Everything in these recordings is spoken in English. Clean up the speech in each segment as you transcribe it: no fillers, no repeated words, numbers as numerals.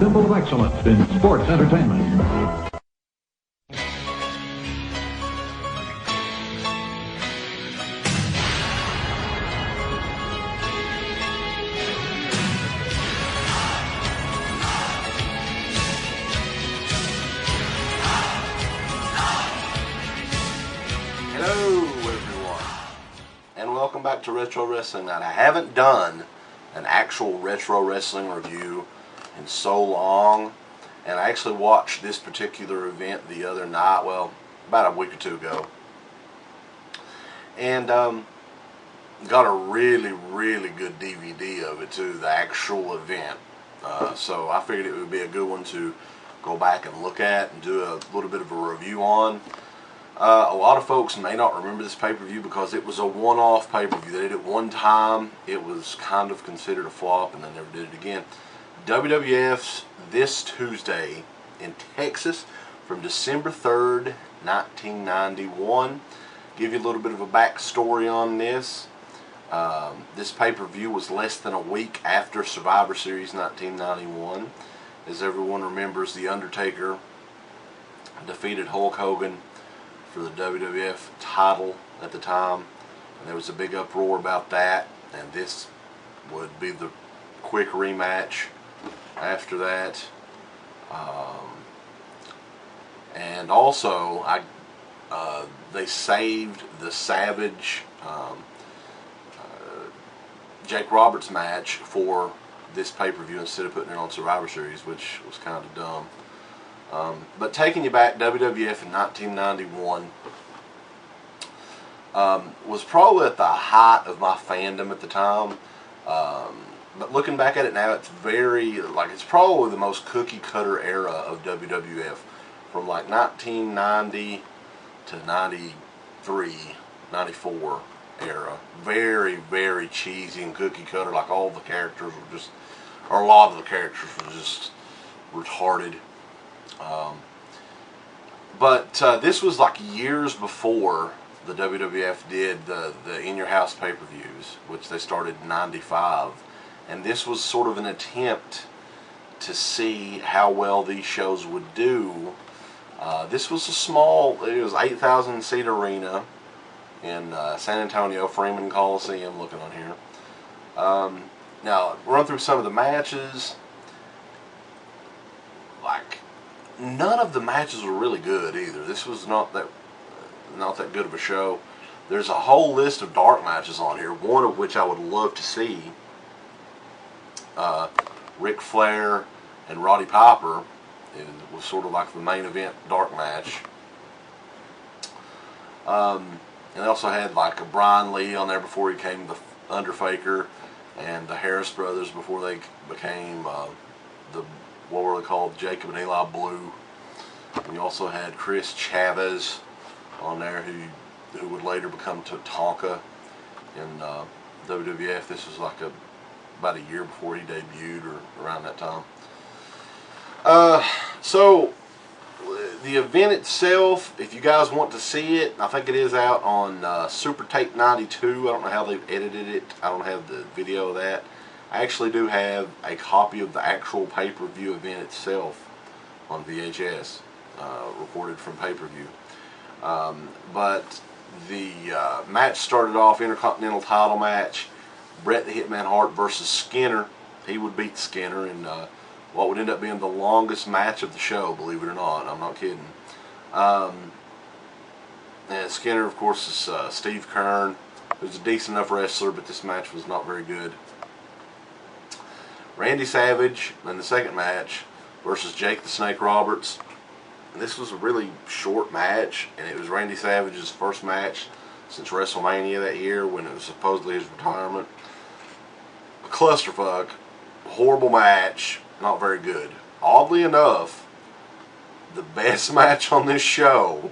symbol of excellence in sports entertainment. Welcome back to Retro Wrestling Night. I haven't done an actual retro wrestling review in so long, and I actually watched this particular event the other night, well, about a week or two ago, and got a really good DVD of it too, the actual event. So I figured it would be a good one to go back and look at and do a little bit of a review on. A lot of folks may not remember this pay-per-view because it was a one-off pay-per-view. They did it one time. It was kind of considered a flop, and they never did it again. WWF's this Tuesday in Texas from December 3rd, 1991. Give you a little bit of a backstory on this. This pay-per-view was less than a week after Survivor Series 1991. As everyone remembers, The Undertaker defeated Hulk Hogan for the WWF title at the time, and there was a big uproar about that, and this would be the quick rematch after that. And also they saved the Savage Jake Roberts match for this pay-per-view instead of putting it on Survivor Series, which was kind of dumb. But taking you back, WWF in 1991 was probably at the height of my fandom at the time. But looking back at it now, it's it's probably the most cookie cutter era of WWF, from like 1990 to 93, 94 era. Very cheesy and cookie cutter. Like all the characters were just, or a lot of the characters were just retarded. But this was like years before the WWF did the In Your House pay-per-views, which they started in 95. And this was sort of an attempt to see how well these shows would do. This was it was 8,000 seat arena in San Antonio, Freeman Coliseum, looking on here. Now, run through some of the matches. None of the matches were really good either. This was not that good of a show. There's a whole list of dark matches on here, one of which I would love to see. Ric Flair and Roddy Piper. It was sort of like the main event dark match. And they also had like a Brian Lee on there before he became the Undertaker, and the Harris brothers before they became what were they called? Jacob and Eli Blue. And you also had Chris Chavez on there, who would later become Tatanka in WWF. This was like about a year before he debuted, or around that time. So the event itself, if you guys want to see it, I think it is out on Super Tape 92. I don't know how they've edited it. I don't have the video of that. I actually do have a copy of the actual pay-per-view event itself on VHS, recorded from pay-per-view. But the match started off, Intercontinental title match, Bret the Hitman Hart versus Skinner. He would beat Skinner in what would end up being the longest match of the show, believe it or not. I'm not kidding. And Skinner, of course, is Steve Keirn, who's a decent enough wrestler, but this match was not very good. Randy Savage in the second match versus Jake the Snake Roberts. And this was a really short match, and it was Randy Savage's first match since WrestleMania that year, when it was supposedly his retirement. A clusterfuck, horrible match, not very good. Oddly enough, the best match on this show,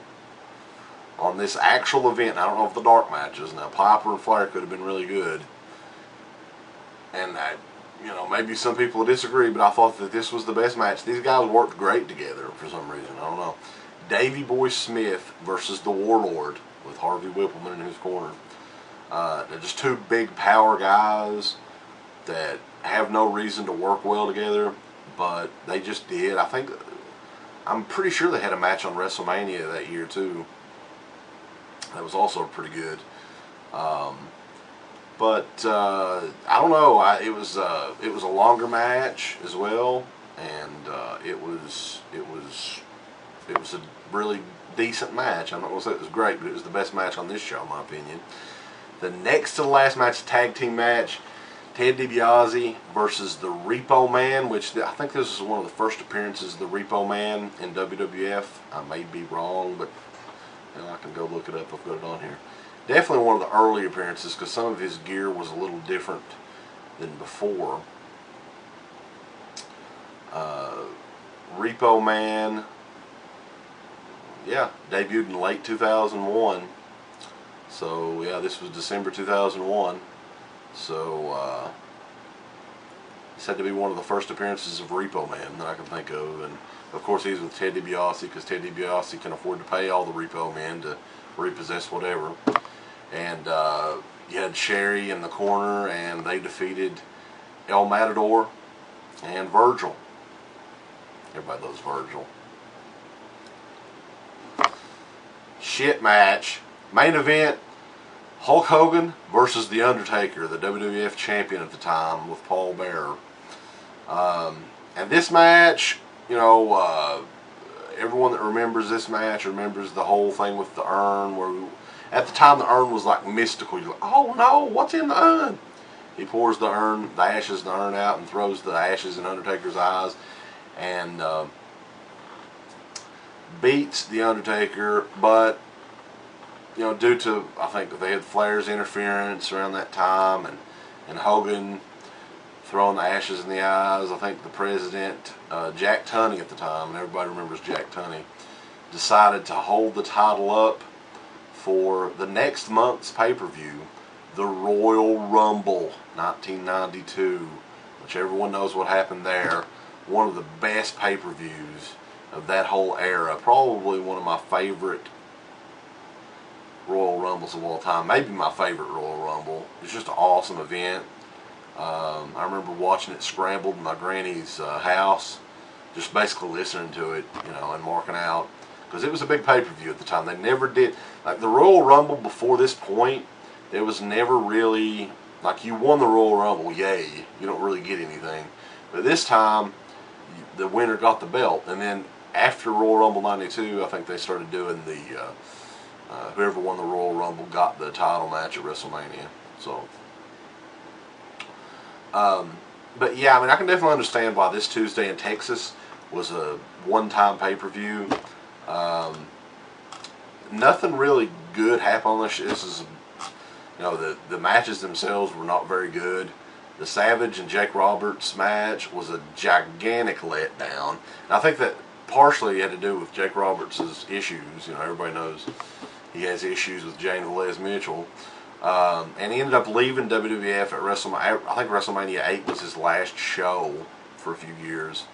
on this actual event, I don't know if the dark matches, now Piper and Flair could have been really good, and maybe some people disagree, but I thought that this was the best match. These guys worked great together for some reason. I don't know. Davey Boy Smith versus the Warlord with Harvey Whippleman in his corner. They're just two big power guys that have no reason to work well together. but they just did. I'm pretty sure they had a match on WrestleMania that year too. That was also pretty good. But I don't know. It was a longer match as well, and it was a really decent match. I'm not gonna say it was great, but it was the best match on this show, in my opinion. The next to the last match, tag team match, Ted DiBiase versus the Repo Man, which I think this is one of the first appearances of the Repo Man in WWF. I may be wrong, but I can go look it up. I've got it on here. Definitely one of the early appearances, because some of his gear was a little different than before. Repo Man, yeah, debuted in late 2001. So yeah, this was December 2001. So this had to be one of the first appearances of Repo Man that I can think of. And of course he's with Ted DiBiase, because Ted DiBiase can afford to pay all the Repo Men to repossess whatever. And you had Sherry in the corner, and they defeated El Matador and Virgil. Everybody loves Virgil. Shit match. Main event, Hulk Hogan versus The Undertaker, the WWF champion at the time, with Paul Bearer. And this match, you know, everyone that remembers this match remembers the whole thing with the urn, where at the time the urn was like mystical. You're like, oh no, what's in the urn? He pours the ashes in the urn out, and throws the ashes in Undertaker's eyes, and beats The Undertaker. But you know, due to, I think they had Flair's interference around that time, and Hogan throwing the ashes in the eyes, I think the president, Jack Tunney at the time, and everybody remembers Jack Tunney, decided to hold the title up for the next month's pay-per-view, the Royal Rumble 1992, which everyone knows what happened there. One of the best pay-per-views of that whole era. Probably one of my favorite Royal Rumbles of all time. Maybe my favorite Royal Rumble. It's just an awesome event. I remember watching it scrambled in my granny's house, just basically listening to it, you know, and marking out, because it was a big pay-per-view at the time. They never did, like the Royal Rumble before this point, there was never really, like, you won the Royal Rumble, yay, you don't really get anything. But this time, the winner got the belt, and then after Royal Rumble 92, I think they started doing the whoever won the Royal Rumble got the title match at WrestleMania. So, but yeah, I mean, I can definitely understand why this Tuesday in Texas was a one-time pay-per-view. Nothing really good happened on this. This is, you know, the matches themselves were not very good. The Savage and Jake Roberts match was a gigantic letdown. And I think that partially had to do with Jake Roberts' issues. You know, everybody knows he has issues with Jane Velez Mitchell. And he ended up leaving WWF at WrestleMania. I think WrestleMania 8 was his last show for a few years.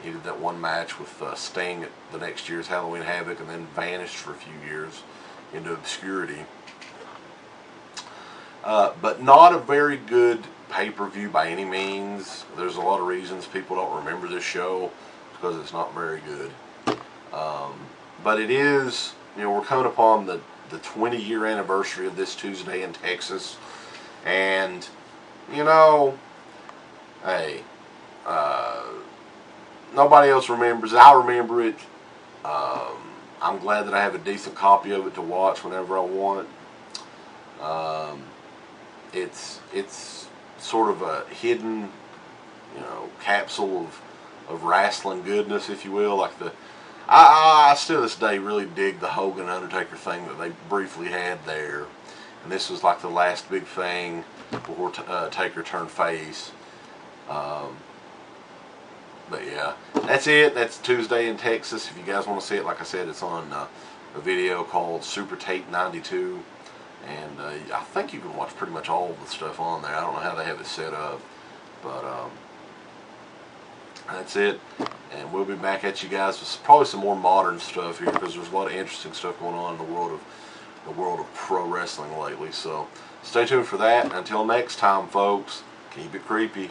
He did that one match with Sting at the next year's Halloween Havoc, and then vanished for a few years into obscurity. But not a very good pay-per-view by any means. There's a lot of reasons people don't remember this show, because it's not very good. But it is, you know, we're coming upon the 20-year anniversary of this Tuesday in Texas. And, you know, hey, nobody else remembers it. I remember it. I'm glad that I have a decent copy of it to watch whenever I want. It's sort of a hidden, you know, capsule of wrestling goodness, if you will. Like I still to this day really dig the Hogan Undertaker thing that they briefly had there, and this was like the last big thing before Taker turned face. But yeah, that's it. That's Tuesday in Texas. If you guys want to see it, like I said, it's on a video called Super Tape 92. And I think you can watch pretty much all the stuff on there. I don't know how they have it set up. But that's it. And we'll be back at you guys with probably some more modern stuff here, because there's a lot of interesting stuff going on in the world of pro wrestling lately. So stay tuned for that. And until next time, folks, keep it creepy.